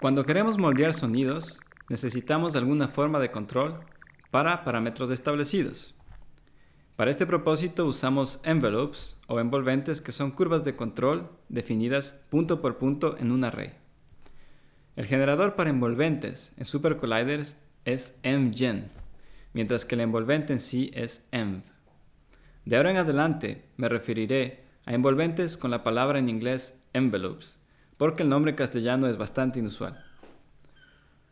Cuando queremos moldear sonidos, necesitamos alguna forma de control para parámetros establecidos. Para este propósito usamos envelopes o envolventes, que son curvas de control definidas punto por punto en un array. El generador para envolventes en SuperColliders es envgen, mientras que el envolvente en sí es env. De ahora en adelante me referiré a envolventes con la palabra en inglés envelopes, porque el nombre castellano es bastante inusual.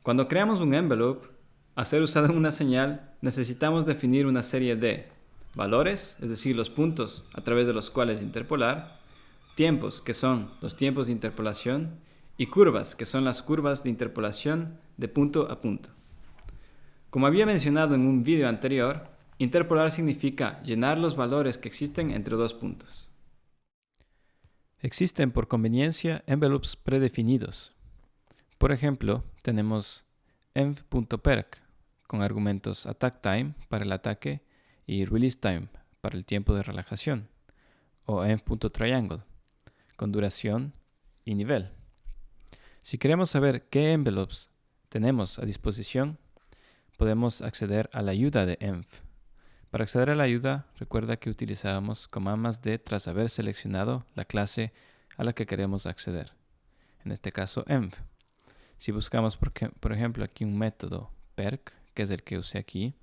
Cuando creamos un envelope, a ser usado en una señal, necesitamos definir una serie de valores, es decir, los puntos a través de los cuales interpolar, tiempos, que son los tiempos de interpolación, y curvas, que son las curvas de interpolación de punto a punto. Como había mencionado en un vídeo anterior, interpolar significa llenar los valores que existen entre dos puntos. Existen por conveniencia envelopes predefinidos. Por ejemplo, tenemos env.perc con argumentos attack time para el ataque y release time para el tiempo de relajación, o env.triangle con duración y nivel. Si queremos saber qué envelopes tenemos a disposición, podemos acceder a la ayuda de env. Para acceder a la ayuda, recuerda que utilizábamos +D tras haber seleccionado la clase a la que queremos acceder, en este caso env. Si buscamos, por ejemplo, aquí un método perc, que es el que usé aquí,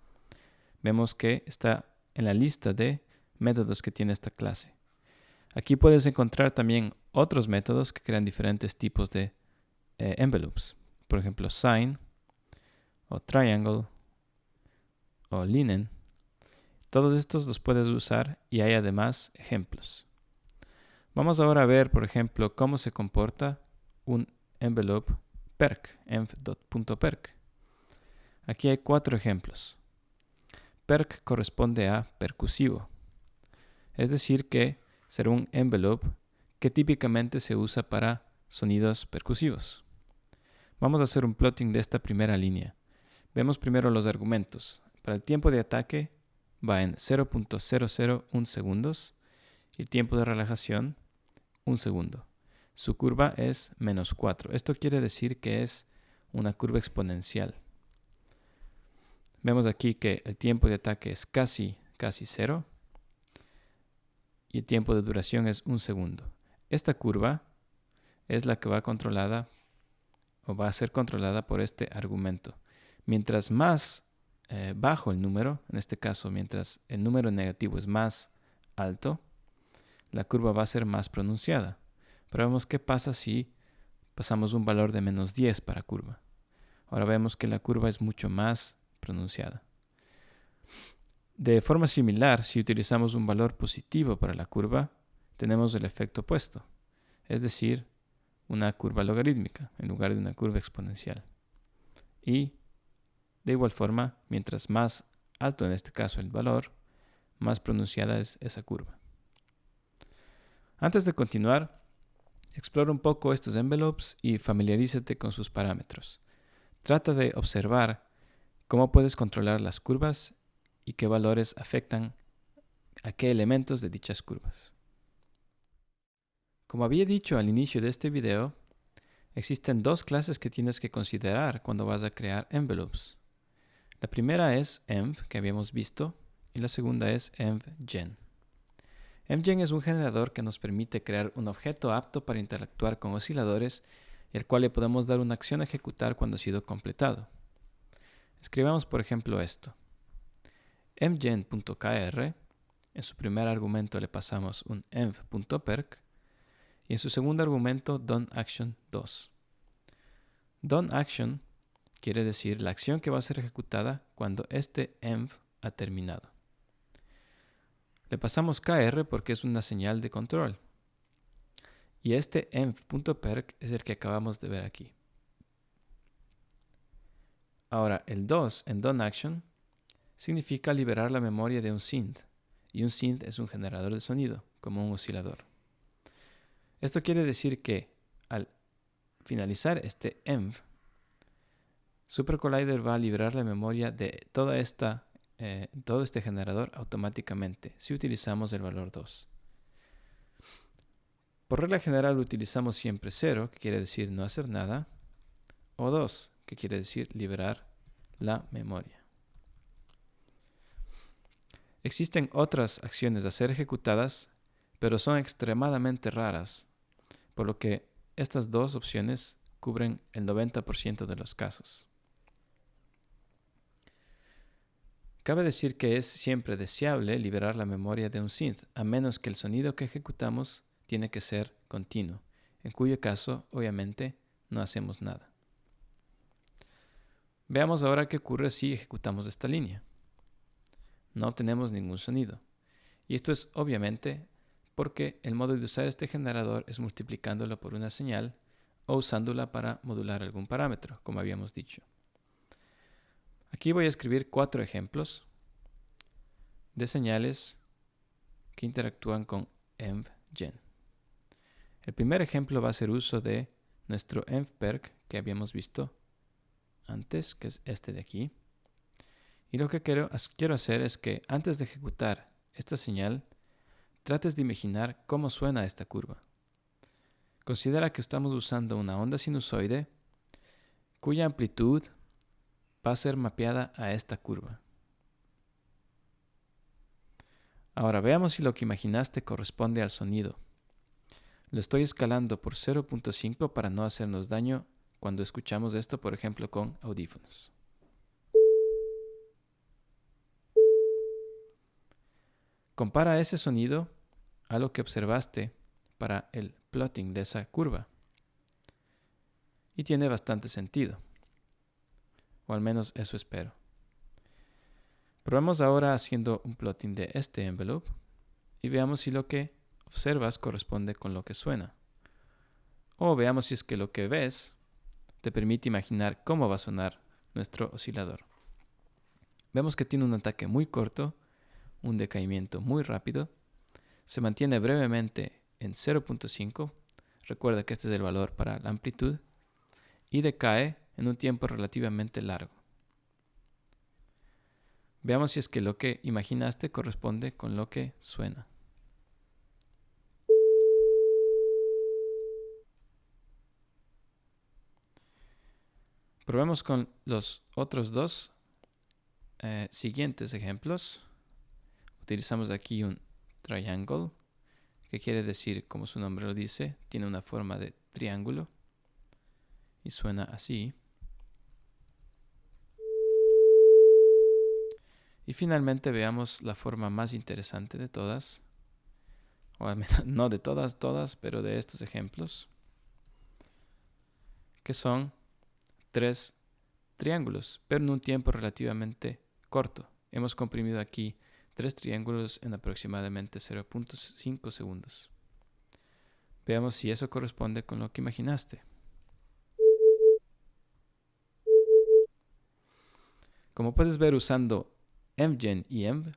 vemos que está en la lista de métodos que tiene esta clase. Aquí puedes encontrar también otros métodos que crean diferentes tipos de envelopes. Por ejemplo, sine, o triangle, o linen. Todos estos los puedes usar y hay además ejemplos. Vamos ahora a ver, por ejemplo, cómo se comporta un envelope perc, env.perc. Aquí hay 4 ejemplos. Perc corresponde a percusivo, es decir que será un envelope que típicamente se usa para sonidos percusivos. Vamos a hacer un plotting de esta primera línea. Vemos primero los argumentos. Para el tiempo de ataque va en 0.001 segundos y el tiempo de relajación 1 segundo. Su curva es -4. Esto quiere decir que es una curva exponencial. Vemos aquí que el tiempo de ataque es casi 0 y el tiempo de duración es 1 segundo. Esta curva es la que va controlada o va a ser controlada por este argumento. Mientras más bajo el número, en este caso mientras el número negativo es más alto, la curva va a ser más pronunciada. Pero vemos qué pasa si pasamos un valor de -10 para curva. Ahora vemos que la curva es mucho más pronunciada. De forma similar, si utilizamos un valor positivo para la curva, tenemos el efecto opuesto, es decir, una curva logarítmica en lugar de una curva exponencial. Y de igual forma, mientras más alto en este caso el valor, más pronunciada es esa curva. Antes de continuar, explora un poco estos envelopes y familiarízate con sus parámetros. Trata de observar cómo puedes controlar las curvas y qué valores afectan a qué elementos de dichas curvas. Como había dicho al inicio de este video, existen 2 clases que tienes que considerar cuando vas a crear envelopes. La primera es env, que habíamos visto, y la segunda es envgen. Envgen es un generador que nos permite crear un objeto apto para interactuar con osciladores y al cual le podemos dar una acción a ejecutar cuando ha sido completado. Escribamos por ejemplo esto. envgen.kr, en su primer argumento le pasamos un env.perc y en su segundo argumento doneAction2. DoneAction quiere decir la acción que va a ser ejecutada cuando este env ha terminado. Le pasamos kr porque es una señal de control. Y este env.perc es el que acabamos de ver aquí. Ahora, el 2 en doneAction significa liberar la memoria de un synth. Y un synth es un generador de sonido, como un oscilador. Esto quiere decir que al finalizar este env, SuperCollider va a liberar la memoria de todo este generador automáticamente si utilizamos el valor 2. Por regla general utilizamos siempre 0, que quiere decir no hacer nada, O2, que quiere decir liberar la memoria. Existen otras acciones a ser ejecutadas, pero son extremadamente raras, por lo que estas dos opciones cubren el 90% de los casos. Cabe decir que es siempre deseable liberar la memoria de un synth, a menos que el sonido que ejecutamos tiene que ser continuo, en cuyo caso, obviamente, no hacemos nada. Veamos ahora qué ocurre si ejecutamos esta línea. No obtenemos ningún sonido. Y esto es obviamente porque el modo de usar este generador es multiplicándolo por una señal o usándola para modular algún parámetro, como habíamos dicho. Aquí voy a escribir 4 ejemplos de señales que interactúan con env-gen. El primer ejemplo va a hacer uso de nuestro env-perk que habíamos visto antes, que es este de aquí. Y lo que quiero hacer es que antes de ejecutar esta señal, trates de imaginar cómo suena esta curva. Considera que estamos usando una onda sinusoide cuya amplitud va a ser mapeada a esta curva. Ahora veamos si lo que imaginaste corresponde al sonido. Lo estoy escalando por 0.5 para no hacernos daño cuando escuchamos esto, por ejemplo, con audífonos. Compara ese sonido a lo que observaste para el plotting de esa curva. Y tiene bastante sentido. O al menos eso espero. Probemos ahora haciendo un plotting de este envelope y veamos si lo que observas corresponde con lo que suena. O veamos si es que lo que ves te permite imaginar cómo va a sonar nuestro oscilador. Vemos que tiene un ataque muy corto, un decaimiento muy rápido, se mantiene brevemente en 0.5, recuerda que este es el valor para la amplitud, y decae en un tiempo relativamente largo. Veamos si es que lo que imaginaste corresponde con lo que suena. Probemos con los otros dos siguientes ejemplos. Utilizamos aquí un triangle, que quiere decir, como su nombre lo dice, tiene una forma de triángulo y suena así. Y finalmente veamos la forma más interesante de todas, o al menos no de todas, pero de estos ejemplos, que son 3 triángulos, pero en un tiempo relativamente corto. Hemos comprimido aquí 3 triángulos en aproximadamente 0.5 segundos. Veamos si eso corresponde con lo que imaginaste. Como puedes ver usando env-gen y env,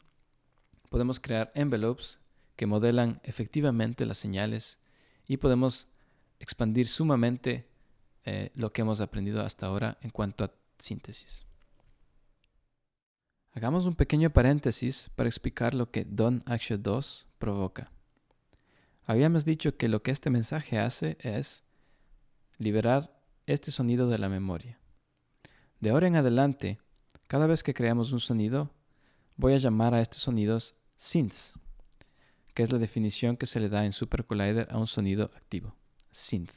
podemos crear envelopes que modelan efectivamente las señales y podemos expandir sumamente lo que hemos aprendido hasta ahora en cuanto a síntesis. Hagamos un pequeño paréntesis para explicar lo que DonAction2 provoca. Habíamos dicho que lo que este mensaje hace es liberar este sonido de la memoria. De ahora en adelante, cada vez que creamos un sonido, voy a llamar a estos sonidos synths, que es la definición que se le da en SuperCollider a un sonido activo, synth.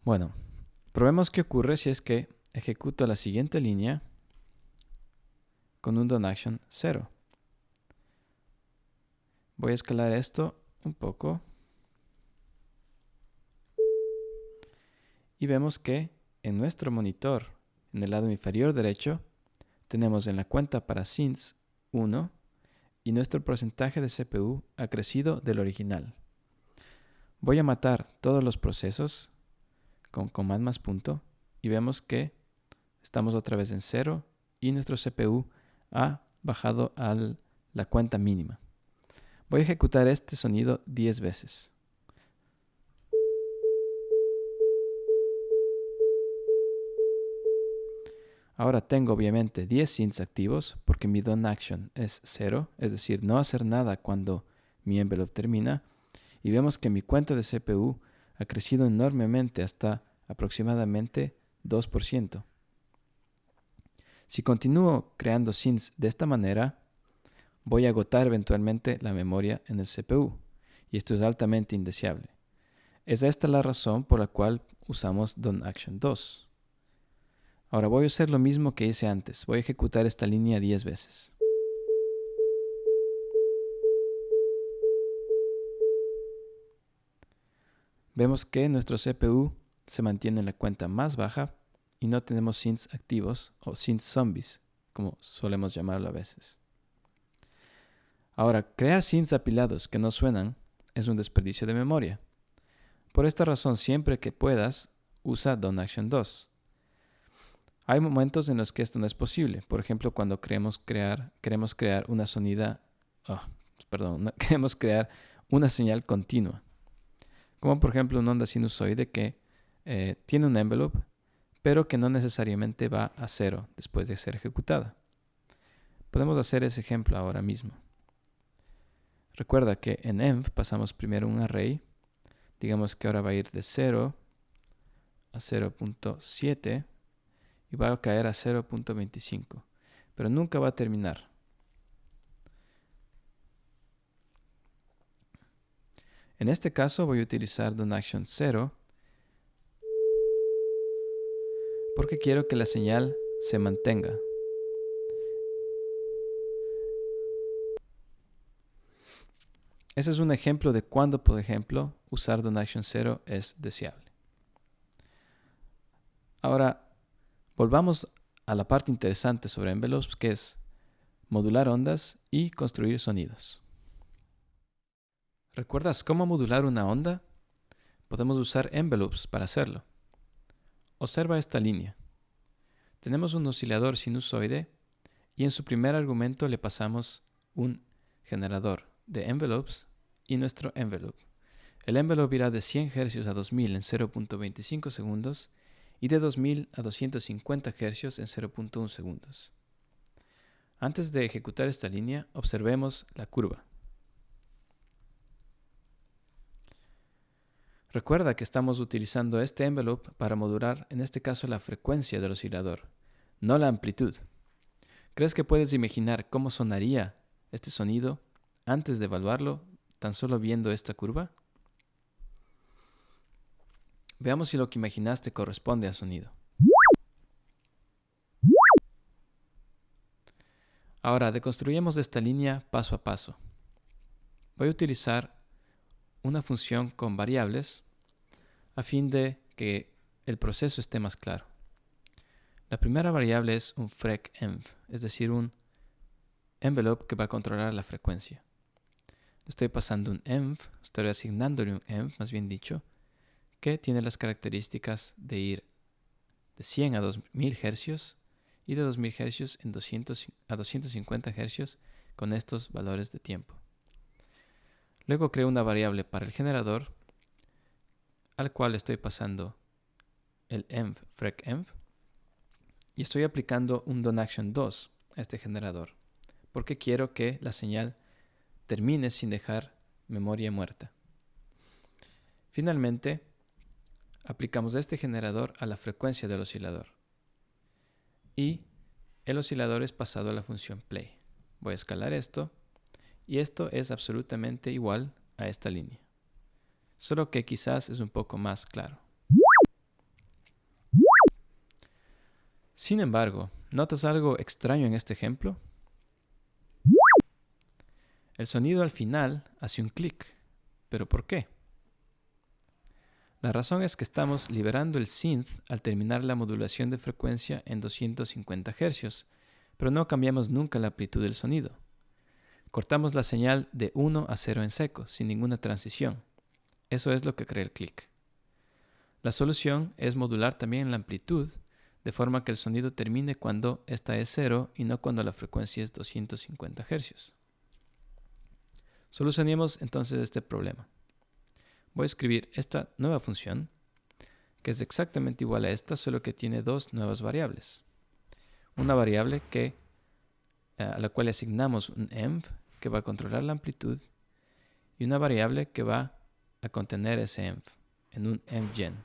Bueno, probemos qué ocurre si es que ejecuto la siguiente línea con un DonAction 0. Voy a escalar esto un poco y vemos que en nuestro monitor, en el lado inferior derecho, tenemos en la cuenta para synths 1 y nuestro porcentaje de CPU ha crecido del original. Voy a matar todos los procesos con command más punto y vemos que estamos otra vez en 0 y nuestro CPU ha bajado a la cuenta mínima. Voy a ejecutar este sonido 10 veces. Ahora tengo obviamente 10 synths activos porque mi DonAction es 0, es decir, no hacer nada cuando mi envelope termina. y vemos que mi cuenta de CPU ha crecido enormemente hasta aproximadamente 2%. Si continúo creando scenes de esta manera, voy a agotar eventualmente la memoria en el CPU, y esto es altamente indeseable. Es esta la razón por la cual usamos DoneAction2. Ahora voy a hacer lo mismo que hice antes. Voy a ejecutar esta línea 10 veces. Vemos que nuestro CPU se mantiene en la cuenta más baja y no tenemos scenes activos o scenes zombies, como solemos llamarlo a veces. Ahora, crear scenes apilados que no suenan es un desperdicio de memoria. Por esta razón, siempre que puedas, usa DoneAction2. Hay momentos en los que esto no es posible. Por ejemplo, cuando queremos crear una señal continua. Como por ejemplo una onda sinusoide que tiene un envelope, pero que no necesariamente va a 0 después de ser ejecutada. Podemos hacer ese ejemplo ahora mismo. Recuerda que en env pasamos primero un array. Digamos que ahora va a ir de 0 a 0.7 y va a caer a 0.25, pero nunca va a terminar. En este caso voy a utilizar DoneAction0 porque quiero que la señal se mantenga. Ese es un ejemplo de cuando, por ejemplo, usar DoneAction0 es deseable. Ahora, volvamos a la parte interesante sobre envelopes, que es modular ondas y construir sonidos. ¿Recuerdas cómo modular una onda? Podemos usar envelopes para hacerlo. Observa esta línea. Tenemos un oscilador sinusoide y en su primer argumento le pasamos un generador de envelopes y nuestro envelope. El envelope irá de 100 Hz a 2000 en 0.25 segundos y de 2000 a 250 Hz en 0.1 segundos. Antes de ejecutar esta línea, observemos la curva. Recuerda que estamos utilizando este envelope para modular, en este caso, la frecuencia del oscilador, no la amplitud. ¿Crees que puedes imaginar cómo sonaría este sonido antes de evaluarlo, tan solo viendo esta curva? Veamos si lo que imaginaste corresponde al sonido. Ahora, deconstruyamos esta línea paso a paso. Voy a utilizar una función con variables a fin de que el proceso esté más claro. La primera variable es un freqenv, es decir, un envelope que va a controlar la frecuencia. Le estoy pasando un env, estoy asignándole un env, más bien dicho, que tiene las características de ir de 100 a 2000 Hz y de 2000 Hz a 250 Hz con estos valores de tiempo. Luego creo una variable para el generador, al cual estoy pasando el env freqenv, y estoy aplicando un DoneAction2 a este generador, porque quiero que la señal termine sin dejar memoria muerta. Finalmente, aplicamos este generador a la frecuencia del oscilador. Y el oscilador es pasado a la función play. Voy a escalar esto, y esto es absolutamente igual a esta línea. Solo que quizás es un poco más claro. Sin embargo, ¿notas algo extraño en este ejemplo? El sonido al final hace un clic. ¿Pero por qué? La razón es que estamos liberando el synth al terminar la modulación de frecuencia en 250 Hz, pero no cambiamos nunca la amplitud del sonido. Cortamos la señal de 1 a 0 en seco, sin ninguna transición. Eso es lo que crea el clic. La solución es modular también la amplitud, de forma que el sonido termine cuando esta es 0 y no cuando la frecuencia es 250 Hz. Solucionemos entonces este problema. Voy a escribir esta nueva función, que es exactamente igual a esta, solo que tiene dos nuevas variables. Una variable a la cual asignamos un env, que va a controlar la amplitud, y una variable que va a contener ese env en un envgen.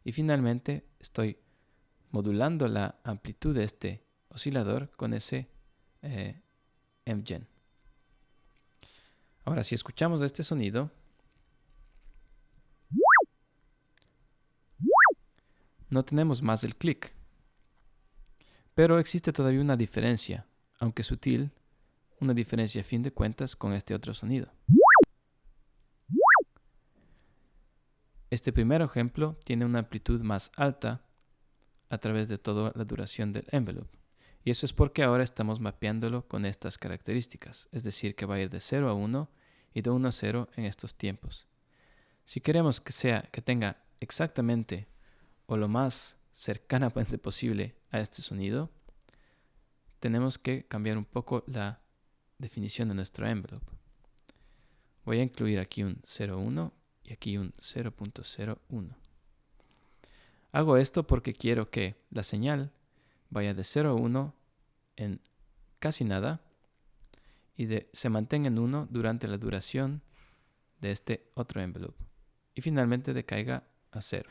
Y finalmente estoy modulando la amplitud de este oscilador con ese envgen. Ahora, si escuchamos este sonido, no tenemos más el clic. Pero existe todavía una diferencia, aunque sutil, una diferencia a fin de cuentas con este otro sonido. Este primer ejemplo tiene una amplitud más alta a través de toda la duración del envelope. Y eso es porque ahora estamos mapeándolo con estas características, es decir, que va a ir de 0 a 1 y de 1 a 0 en estos tiempos. Si queremos que tenga exactamente o lo más cercanamente posible a este sonido, tenemos que cambiar un poco la definición de nuestro envelope. Voy a incluir aquí un 0,1 y aquí un 0.01. Hago esto porque quiero que la señal vaya de 0 a 1 en casi nada y se mantenga en 1 durante la duración de este otro envelope. Y finalmente decaiga a 0.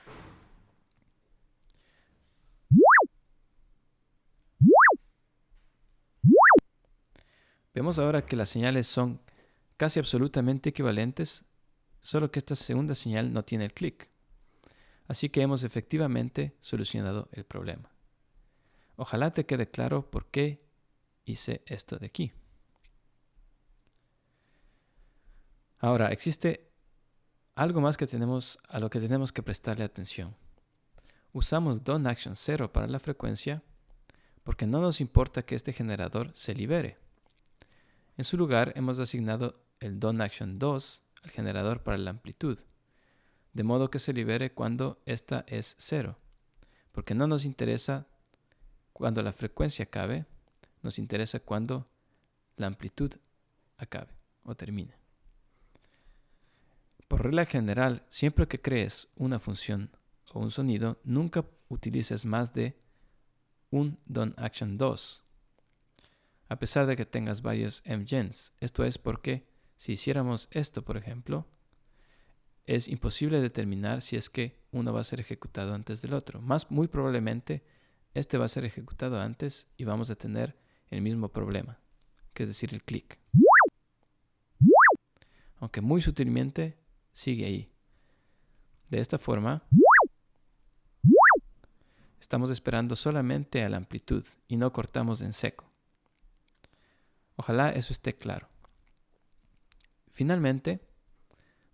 Vemos ahora que las señales son casi absolutamente equivalentes, solo que esta segunda señal no tiene el clic. Así que hemos efectivamente solucionado el problema. Ojalá te quede claro por qué hice esto de aquí. Ahora, existe algo más a lo que tenemos que prestarle atención. Usamos DonAction 0 para la frecuencia porque no nos importa que este generador se libere. En su lugar, hemos asignado el DonAction 2 al generador para la amplitud, de modo que se libere cuando esta es 0, porque no nos interesa cuando la frecuencia acabe, nos interesa cuando la amplitud acabe o termine. Por regla general, siempre que crees una función o un sonido, nunca utilices más de un DonAction 2, a pesar de que tengas varios envgens. Esto es porque si hiciéramos esto, por ejemplo, es imposible determinar si es que uno va a ser ejecutado antes del otro. Muy probablemente este va a ser ejecutado antes y vamos a tener el mismo problema, que es decir, el clic. Aunque muy sutilmente sigue ahí. De esta forma, estamos esperando solamente a la amplitud y no cortamos en seco. Ojalá eso esté claro. Finalmente,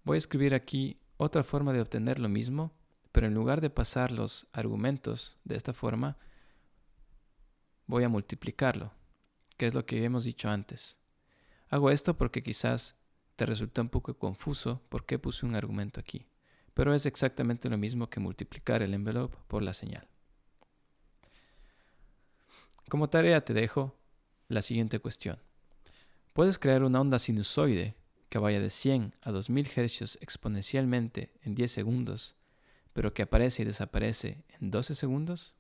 voy a escribir aquí otra forma de obtener lo mismo, pero en lugar de pasar los argumentos de esta forma, voy a multiplicarlo, que es lo que hemos dicho antes. Hago esto porque quizás te resulta un poco confuso por qué puse un argumento aquí, pero es exactamente lo mismo que multiplicar el envelope por la señal. Como tarea te dejo la siguiente cuestión. ¿Puedes crear una onda sinusoide que vaya de 100 a 2000 Hz exponencialmente en 10 segundos, pero que aparece y desaparece en 12 segundos?